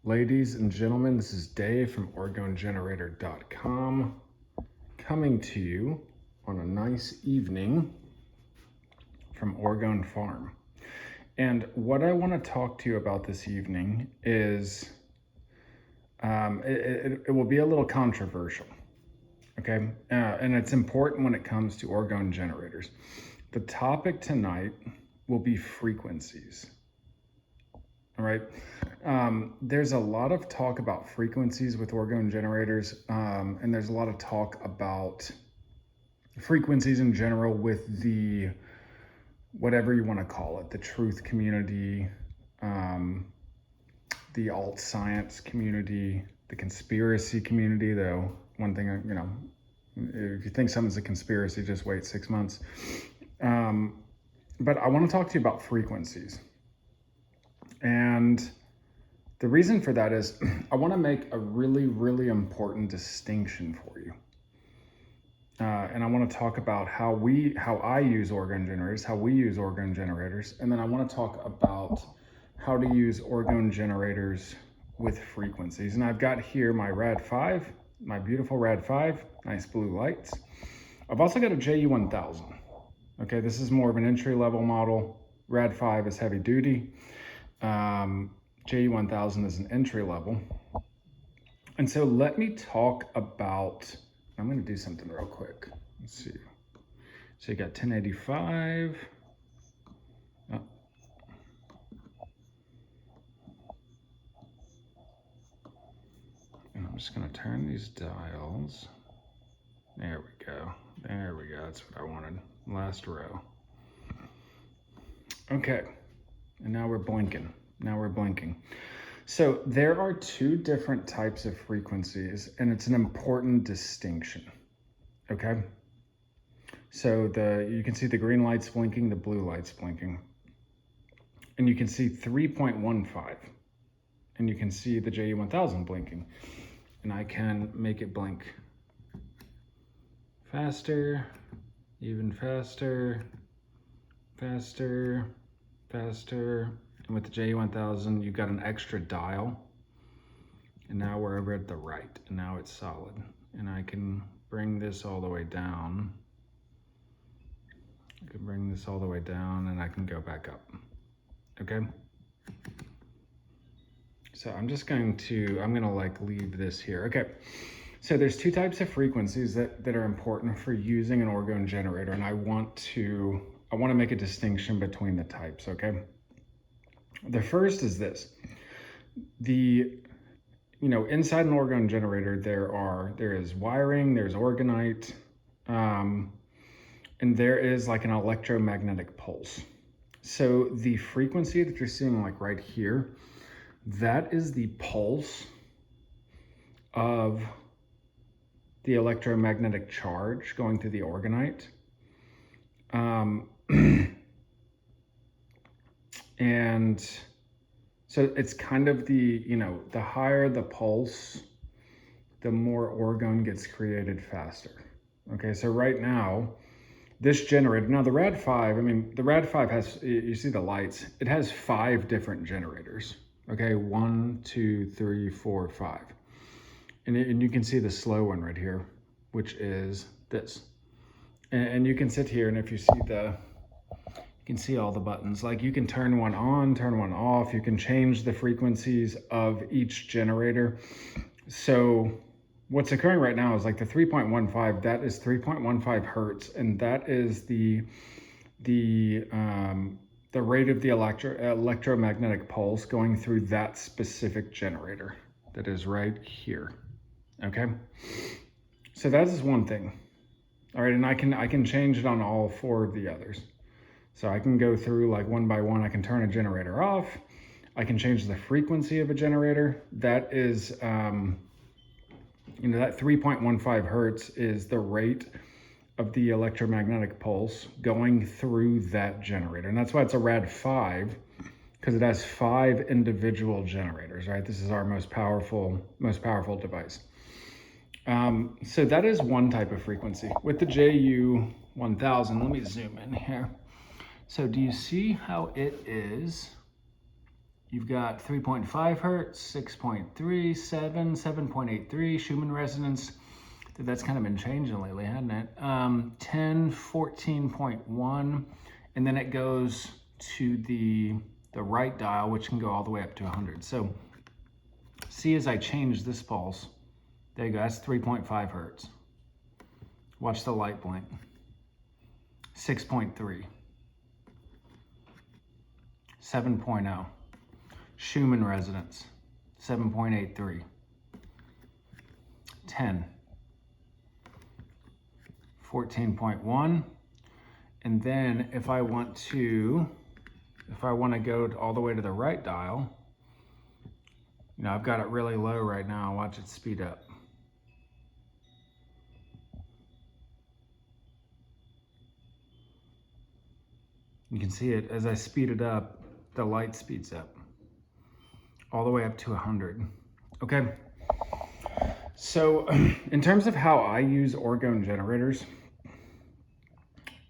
Ladies and gentlemen, this is Dave from OrgoneGenerator.com coming to you on a nice evening from Orgone Farm. And what I want to talk to you about this evening is it will be a little controversial, okay? And it's important when it comes to Orgone generators. The topic tonight will be frequencies. All right. There's a lot of talk about frequencies with Orgone generators, and there's a lot of talk about frequencies in general with the, whatever you want to call it, the truth community, the alt science community, the conspiracy community, though one thing, if you think something's a conspiracy, just wait 6 months. But I want to talk to you about frequencies. And the reason for that is I want to make a really, really important distinction for you. And I want to talk about how I use Orgone generators, how we use Orgone generators. And then I want to talk about how to use Orgone generators with frequencies. And I've got here my Rad 5, my beautiful Rad 5, nice blue lights. I've also got a JU1000. Okay, this is more of an entry-level model. Rad 5 is heavy duty. JU1000 is an entry level. And so let me talk about, I'm going to do something real quick. Let's see. So you got 1085. Oh. And I'm just going to turn these dials. There we go. There we go. That's what I wanted. Last row. Okay. And now we're blinking. Now we're blinking. So there are two different types of frequencies, and it's an important distinction. Okay. So you can see the green lights blinking, the blue lights blinking. And you can see 3.15. And you can see the JU1000 blinking. And I can make it blink faster, even faster, faster, faster. And with the JU1000, you've got an extra dial. And now we're over at the right, and now it's solid. And I can bring this all the way down. I can bring this all the way down, and I can go back up. Okay? So I'm going to like leave this here. Okay. So there's two types of frequencies that are important for using an Orgone generator, and I want to make a distinction between the types, okay? The first is this. Inside an Orgone generator, there is wiring, there's orgonite, and there is like an electromagnetic pulse. So the frequency that you're seeing like right here, that is the pulse of the electromagnetic charge going through the orgonite. And so it's kind of the higher the pulse, the more orgone gets created faster. Okay, so right now, this generator, now the Rad 5, the Rad 5 has, you see the lights, it has 5 different generators. Okay, 1, 2, 3, 4, 5. And you can see the slow one right here, which is this. And you can sit here, and if you see you can see all the buttons. Like you can turn one on, turn one off. You can change the frequencies of each generator. So what's occurring right now is like the 3.15, that is 3.15 hertz. And that is the rate of the electromagnetic pulse going through that specific generator that is right here. Okay. So that is one thing. All right. And I can change it on all 4 of the others. So I can go through like one by one. I can turn a generator off. I can change the frequency of a generator. That is, that 3.15 hertz is the rate of the electromagnetic pulse going through that generator. And that's why it's a Rad 5, because it has 5 individual generators, right? This is our most powerful device. So that is one type of frequency. With the JU1000, let me zoom in here. So do you see how it is You've got 3.5 hertz, 6.3, 7, 7.83, Schumann resonance. That's kind of been changing lately, hasn't it? 10, 14.1, and then it goes to the right dial, which can go all the way up to 100. So see, as I change this pulse, there you go, that's 3.5 hertz. Watch the light blink. 6.3. 7.0. Schumann resonance. 7.83. 10. 14.1. And then if I want to go all the way to the right dial, you know, I've got it really low right now. Watch it speed up. You can see it as I speed it up, the light speeds up all the way up to 100. Okay. So in terms of how I use Orgone generators,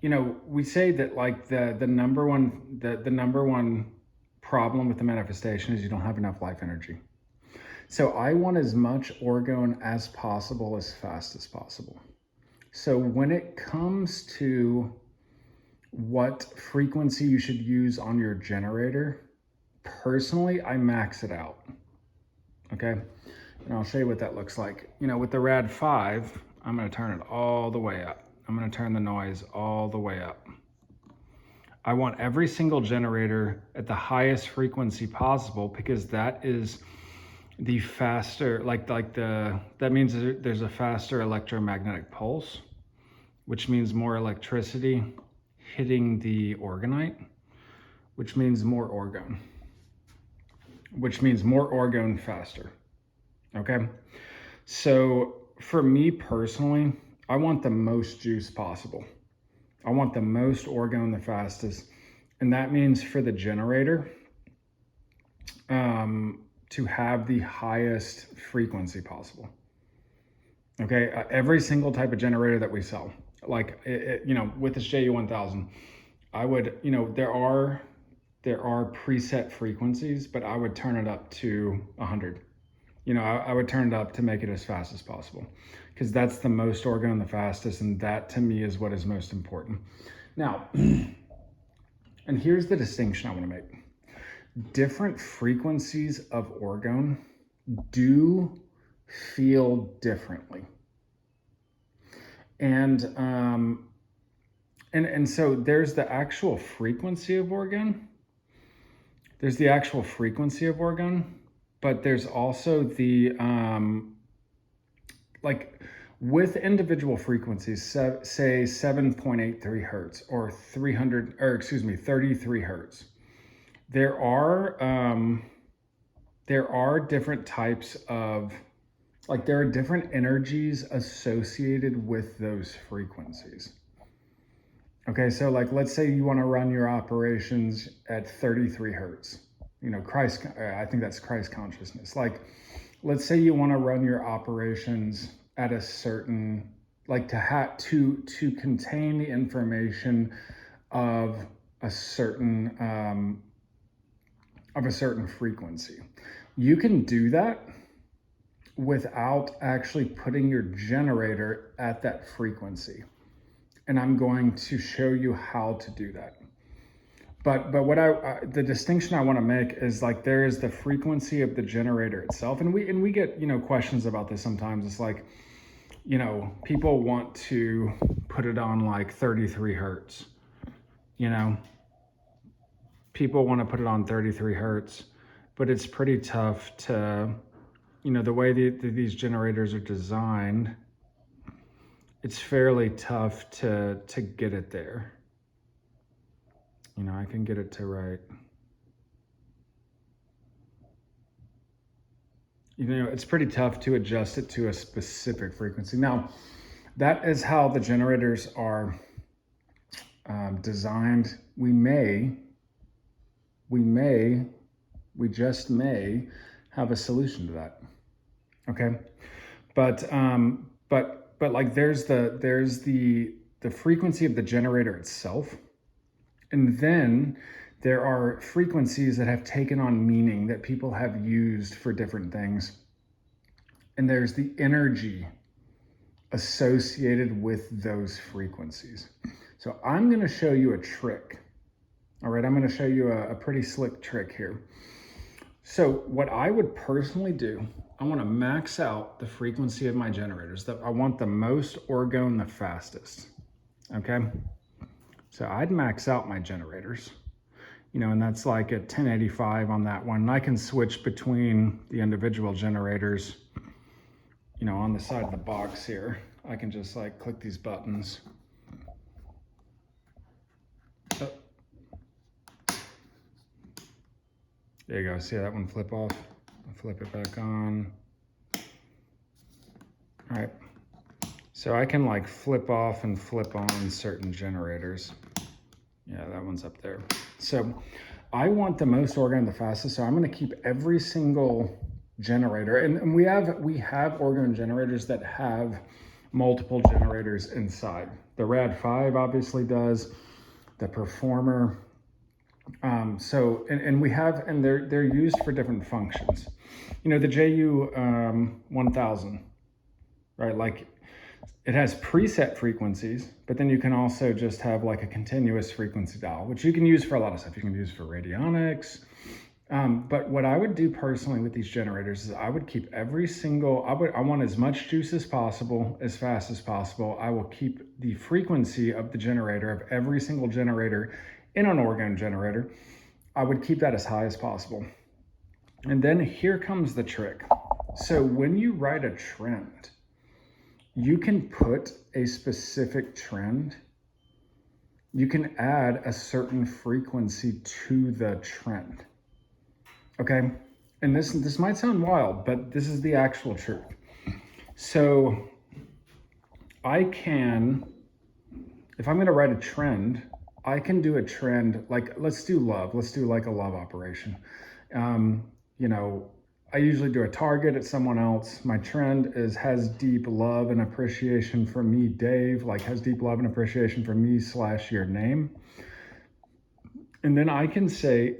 you know, we say that like the number one problem with the manifestation is you don't have enough life energy. So I want as much Orgone as possible, as fast as possible. So when it comes to what frequency you should use on your generator, personally, I max it out. Okay. And I'll show you what that looks like. You know, with the Rad 5, I'm going to turn it all the way up. I'm going to turn the noise all the way up. I want every single generator at the highest frequency possible, because that is the faster, that means there's a faster electromagnetic pulse, which means more electricity hitting the orgonite, which means more Orgone, which means more Orgone faster. Okay. So for me personally, I want the most juice possible. I want the most Orgone the fastest. And that means for the generator, to have the highest frequency possible. Okay. Every single type of generator that we sell, like, you know, with this JU1000, I would, you know, there are preset frequencies, but I would turn it up to 100. You know, I would turn it up to make it as fast as possible, because that's the most Orgone the fastest, and that to me is what is most important. Now, and here's the distinction I want to make. Different frequencies of Orgone do feel differently. And so there's the actual frequency of Orgone. There's the actual frequency of Orgone, but there's also the, like with individual frequencies, say 7.83 hertz or 33 hertz. There are different types of, like, there are different energies associated with those frequencies. Okay, so like, let's say you want to run your operations at 33 hertz. You know, Christ, I think that's Christ consciousness. Like, let's say you want to run your operations at a certain, like, to contain the information of a certain frequency. You can do that without actually putting your generator at that frequency. And I'm going to show you how to do that. But what the distinction I want to make is, like, there is the frequency of the generator itself. And we get, you know, questions about this sometimes. It's like, you know, people want to put it on like 33 hertz, you know, people want to put it on 33 hertz, but it's pretty tough to, you know, the way these generators are designed, it's fairly tough to get it there. You know, I can get it to right. You know, it's pretty tough to adjust it to a specific frequency. Now, that is how the generators are designed. We just may have a solution to that. Okay, but like, there's the frequency of the generator itself, and then there are frequencies that have taken on meaning that people have used for different things. And there's the energy associated with those frequencies. So I'm going to show you a trick. All right, I'm going to show you a pretty slick trick here. So what I would personally do, I want to max out the frequency of my generators. I want the most orgone the fastest. Okay, so I'd max out my generators, and that's like at 1085 on that one. And I can switch between the individual generators, on the side of the box here. I can just like click these buttons. Oh. There you go, see that one flip off? I'll flip it back on. All right, so I can like flip off and flip on certain generators. Yeah, that one's up there. So I want the most orgone the fastest, so I'm gonna keep every single generator. And we have orgone generators that have multiple generators inside. The Rad5 obviously does, the Performer. They're used for different functions. The JU 1000, right? Like it has preset frequencies, but then you can also just have like a continuous frequency dial, which you can use for a lot of stuff. You can use for radionics. But what I would do personally with these generators is I would keep every single, I want as much juice as possible, as fast as possible. I will keep the frequency of the generator, of every single generator in an orgone generator. I would keep that as high as possible. And then here comes the trick. So when you write a trend, you can put a specific trend. You can add a certain frequency to the trend. Okay, and this might sound wild, but this is the actual truth. So I can, if I'm gonna write a trend, I can do a trend, like let's do love. Let's do like a love operation. I usually do a target at someone else. My trend has deep love and appreciation for me, Dave, like has deep love and appreciation for me / your name. And then I can say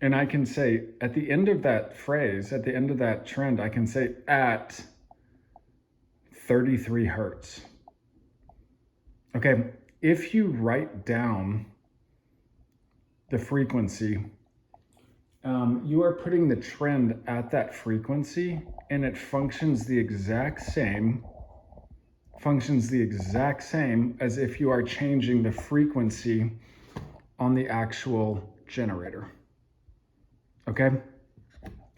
at the end of that phrase, at the end of that trend, I can say at 33 hertz. Okay, if you write down the frequency, you are putting the trend at that frequency, and it functions the exact same as if you are changing the frequency on the actual generator. Okay,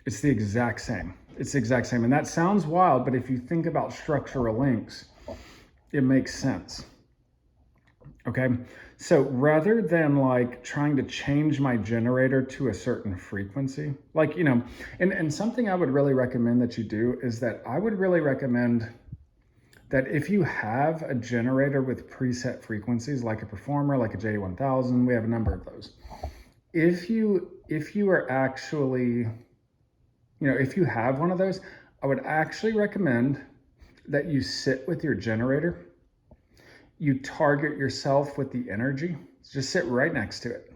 it's the exact same. It's the exact same. And that sounds wild, but if you think about structural links, it makes sense. Okay, so rather than like trying to change my generator to a certain frequency, like, and something I would really recommend that you do is that I would really recommend that if you have a generator with preset frequencies, like a Performer, like a J1000, we have a number of those. If you are actually, if you have one of those, I would actually recommend that you sit with your generator. You target yourself with the energy. Just sit right next to it.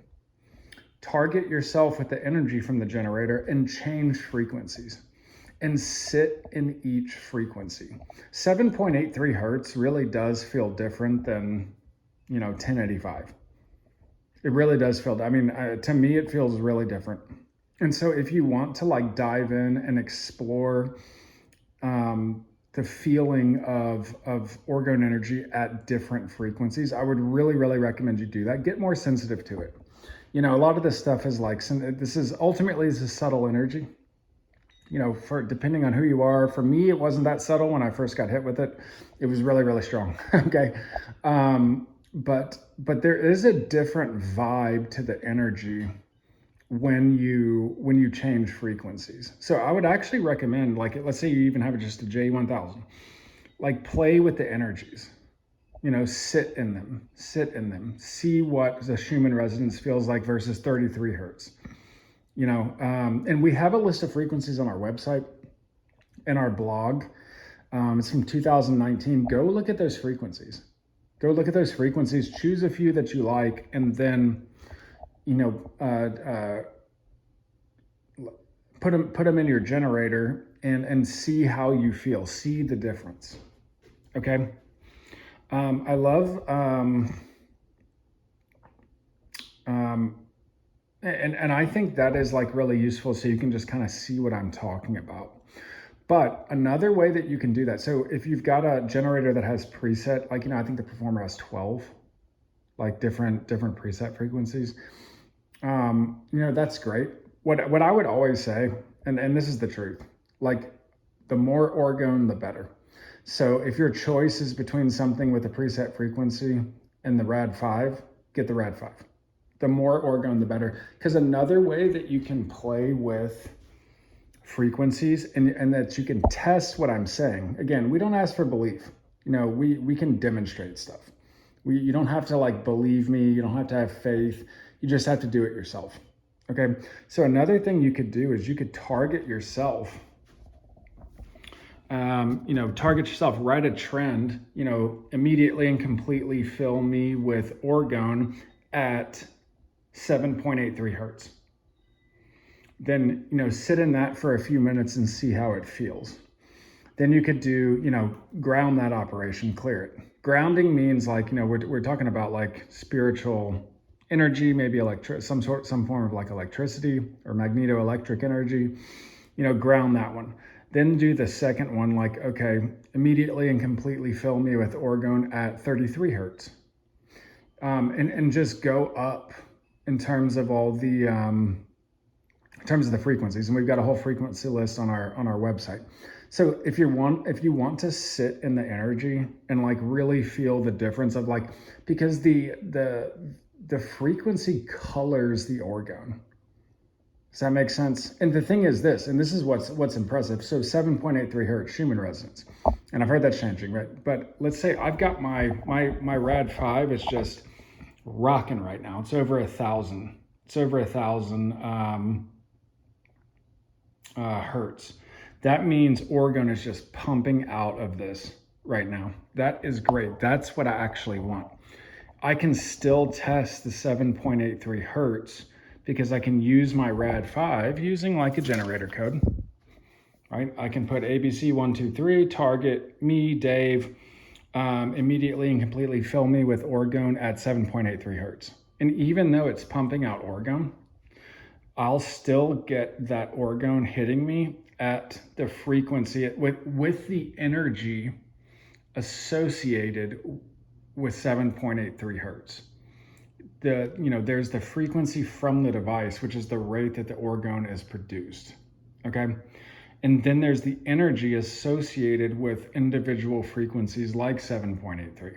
Target yourself with the energy from the generator and change frequencies and sit in each frequency. 7.83 hertz really does feel different than, 1085. It really does feel, to me, it feels really different. And so if you want to like dive in and explore the feeling of orgone energy at different frequencies, I would really, really recommend you do that. Get more sensitive to it. A lot of this stuff is like, this is subtle energy. For depending on who you are. For me, it wasn't that subtle when I first got hit with it. It was really, really strong. Okay. But there is a different vibe to the energy when you change frequencies. So I would actually recommend, like, let's say you even have just a J1000, like play with the energies, sit in them, see what the Schumann resonance feels like versus 33 hertz, and we have a list of frequencies on our website and our blog. It's from 2019. Go look at those frequencies. Choose a few that you like, and then you know, put them in your generator and see how you feel, see the difference. Okay. I love, and I think that is like really useful, so you can just kind of see what I'm talking about. But another way that you can do that, so if you've got a generator that has preset, like, you know, I think the Performer has 12, like different preset frequencies. You know, that's great. What I would always say, and this is the truth, like the more orgone, the better. So if your choice is between something with a preset frequency and the Rad 5, get the Rad 5. The more orgone, the better. Because another way that you can play with frequencies and that you can test what I'm saying. Again, we don't ask for belief. You know, we can demonstrate stuff. You don't have to like believe me. You don't have to have faith. You just have to do it yourself. Okay. So another thing you could do is you could target yourself. You know, target yourself, write a trend, you know, immediately and completely fill me with orgone at 7.83 hertz. Then, you know, sit in that for a few minutes and see how it feels. Then you could do, you know, ground that operation, clear it. Grounding means like, you know, we're talking about like spiritual energy, maybe some form of like electricity or magnetoelectric energy, you know, ground that one. Then do the second one, like, okay, immediately and completely fill me with orgone at 33 hertz. And just go up in terms of all the, in terms of the frequencies. And we've got a whole frequency list on our website. So if you want to sit in the energy and like really feel the difference of like, because the frequency colors the orgone. Does that make sense? And the thing is this, and this is what's impressive. So 7.83 hertz Schumann resonance, and I've heard that's changing, right? But let's say I've got my Rad 5 is just rocking right now. It's over 1,000. It's over 1,000 hertz. That means orgone is just pumping out of this right now. That is great. That's what I actually want. I can still test the 7.83 hertz because I can use my Rad 5 using like a generator code, right? I can put ABC123, target me, Dave, immediately and completely fill me with orgone at 7.83 hertz. And even though it's pumping out orgone, I'll still get that orgone hitting me at the frequency with the energy associated with 7.83 hertz. There's the frequency from the device, which is the rate that the orgone is produced. Okay. And then there's the energy associated with individual frequencies like 7.83,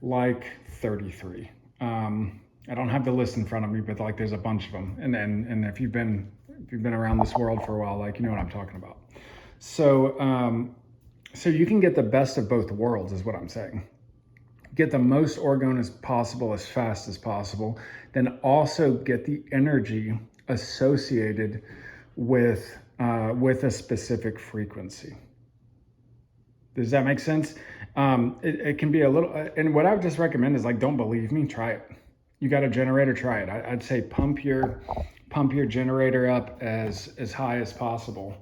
like 33. I don't have the list in front of me, but like there's a bunch of them. And if you've been around this world for a while, like, you know what I'm talking about. So, so you can get the best of both worlds is what I'm saying. Get the most orgone as possible, as fast as possible, then also get the energy associated with a specific frequency. Does that make sense? It can be a little, and what I would just recommend is like, don't believe me, try it. You got a generator, try it. I'd say pump your generator up as high as possible.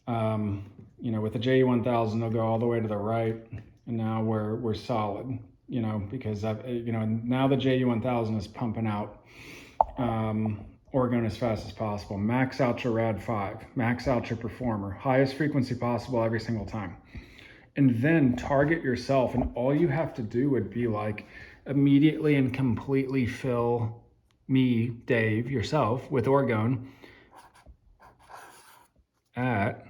You know, with the JE1000, they'll go all the way to the right, and now we're solid. You know, because now the JE1000 is pumping out orgone as fast as possible. Max out your Rad 5, max out your Performer, highest frequency possible every single time. And then target yourself, and all you have to do would be like immediately and completely fill me, Dave, yourself with orgone at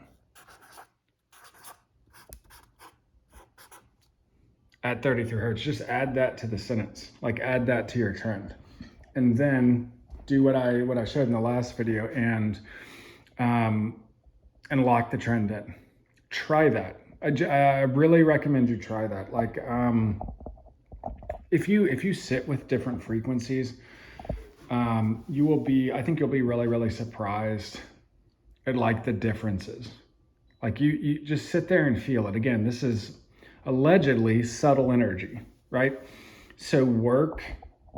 33 hertz. Just add that to the sentence, like add that to your trend, and then do what I showed in the last video and lock the trend in. Try that. I really recommend you try that. Like, if you sit with different frequencies, you will be, I think you'll be really, really surprised at like the differences. Like you just sit there and feel it. Again, this is allegedly subtle energy, right? So work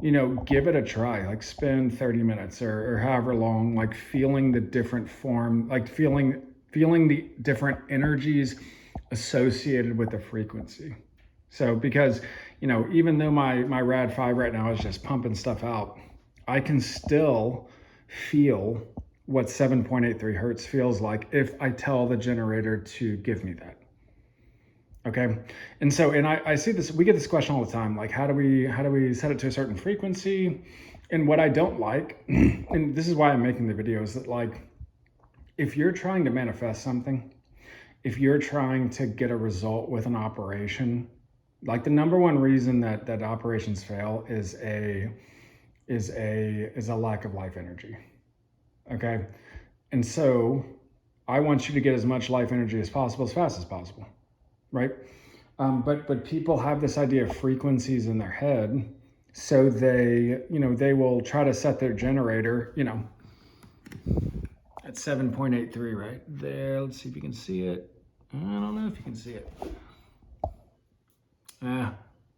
give it a try. Like spend 30 minutes or however long, like feeling the different form, like feeling the different energies associated with the frequency. So because, even though my rad 5 right now is just pumping stuff out, I can still feel what 7.83 hertz feels like if I tell the generator to give me that. Okay. And so, and I see this, we get this question all the time, like how do we set it to a certain frequency? And what I don't like, and this is why I'm making the video, is that like, if you're trying to manifest something, if you're trying to get a result with an operation, like the number one reason that operations fail is a lack of life energy. Okay. And so I want you to get as much life energy as possible, as fast as possible. Right? But people have this idea of frequencies in their head, so they will try to set their generator, at 7.83 right there. Let's see if you can see it. I don't know if you can see it.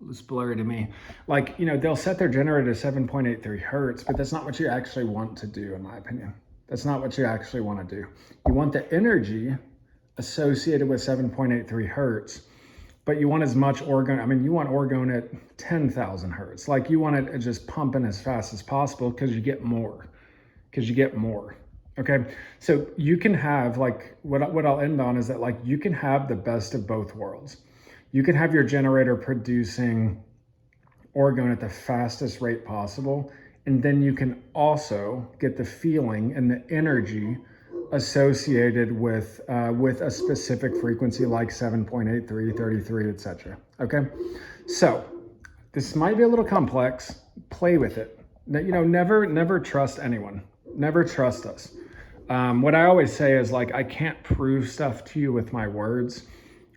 It's blurry to me. Like, they'll set their generator to 7.83 hertz, but that's not what you actually want to do, in my opinion. That's not what you actually want to do. You want the energy associated with 7.83 hertz, but you want as much orgone. I mean, you want orgone at 10,000 hertz. Like you want it just pumping as fast as possible because you get more. Okay. So you can have like, what I'll end on is that like, you can have the best of both worlds. You can have your generator producing orgone at the fastest rate possible. And then you can also get the feeling and the energy associated with a specific frequency like 7.83, 33, etc. Okay, so this might be a little complex. Play with it. Never trust anyone. Never trust us. What I always say is like, I can't prove stuff to you with my words,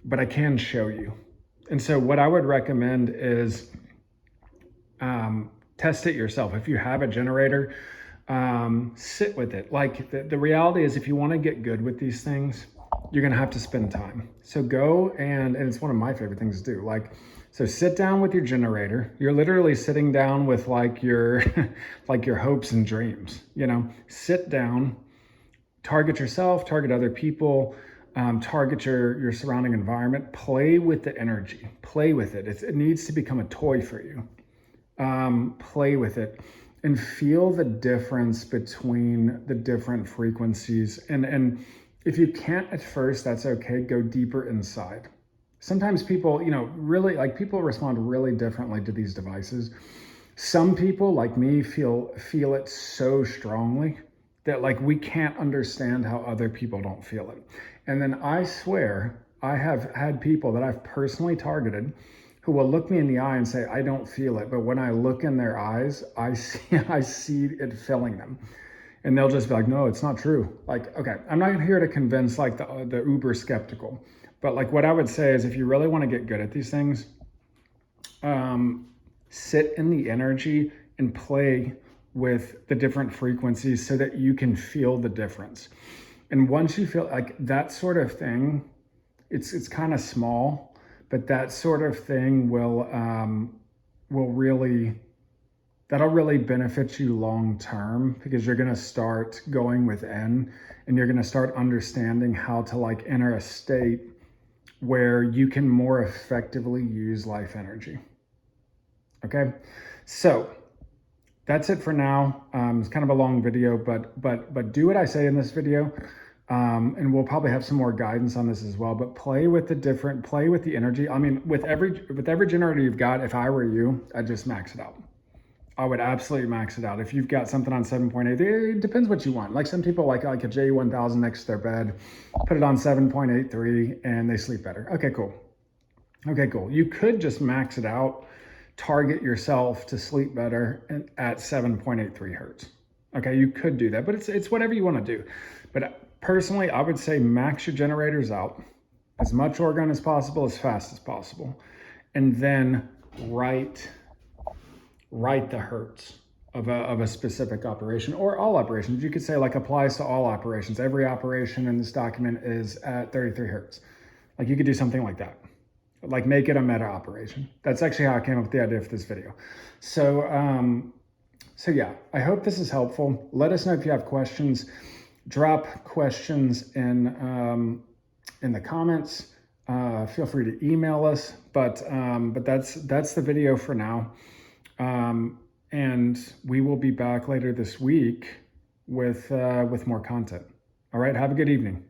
but I can show you. And so what I would recommend is test it yourself. If you have a generator, sit with it. Like the reality is, if you want to get good with these things, you're going to have to spend time. So go and it's one of my favorite things to do. Like, so sit down with your generator. You're literally sitting down with like your, like your hopes and dreams, sit down, target yourself, target other people, target your surrounding environment, play with the energy, play with it. It needs to become a toy for you. Play with it and feel the difference between the different frequencies. And if you can't at first, that's okay. Go deeper inside. Sometimes people, really like people respond really differently to these devices. Some people like me feel it so strongly that like we can't understand how other people don't feel it. And then I swear I have had people that I've personally targeted who will look me in the eye and say, I don't feel it. But when I look in their eyes, I see it filling them. And they'll just be like, no, it's not true. Like, okay, I'm not here to convince like the uber skeptical. But like what I would say is if you really want to get good at these things, sit in the energy and play with the different frequencies so that you can feel the difference. And once you feel like that sort of thing, it's kind of small, but that sort of thing that'll really benefit you long term, because you're going to start going within and you're going to start understanding how to like enter a state where you can more effectively use life energy. Okay, so that's it for now. It's kind of a long video, but do what I say in this video. And we'll probably have some more guidance on this as well, but play with the energy. I mean, with every generator you've got, if I were you, I'd just max it out. I would absolutely max it out. If you've got something on 7.8, it depends what you want. Like some people like a J1000 next to their bed, put it on 7.83 and they sleep better. Okay, cool. You could just max it out, target yourself to sleep better at 7.83 hertz. Okay, you could do that, but it's whatever you want to do. But personally, I would say max your generators out, as much orgone as possible, as fast as possible, and then write the hertz of a specific operation, or all operations. You could say like applies to all operations. Every operation in this document is at 33 hertz. Like you could do something like that. like make it a meta operation. That's actually how I came up with the idea for this video. So, so yeah, I hope this is helpful. Let us know if you have questions. Drop questions in the comments. Feel free to email us. But that's the video for now. And we will be back later this week with more content. All right, have a good evening.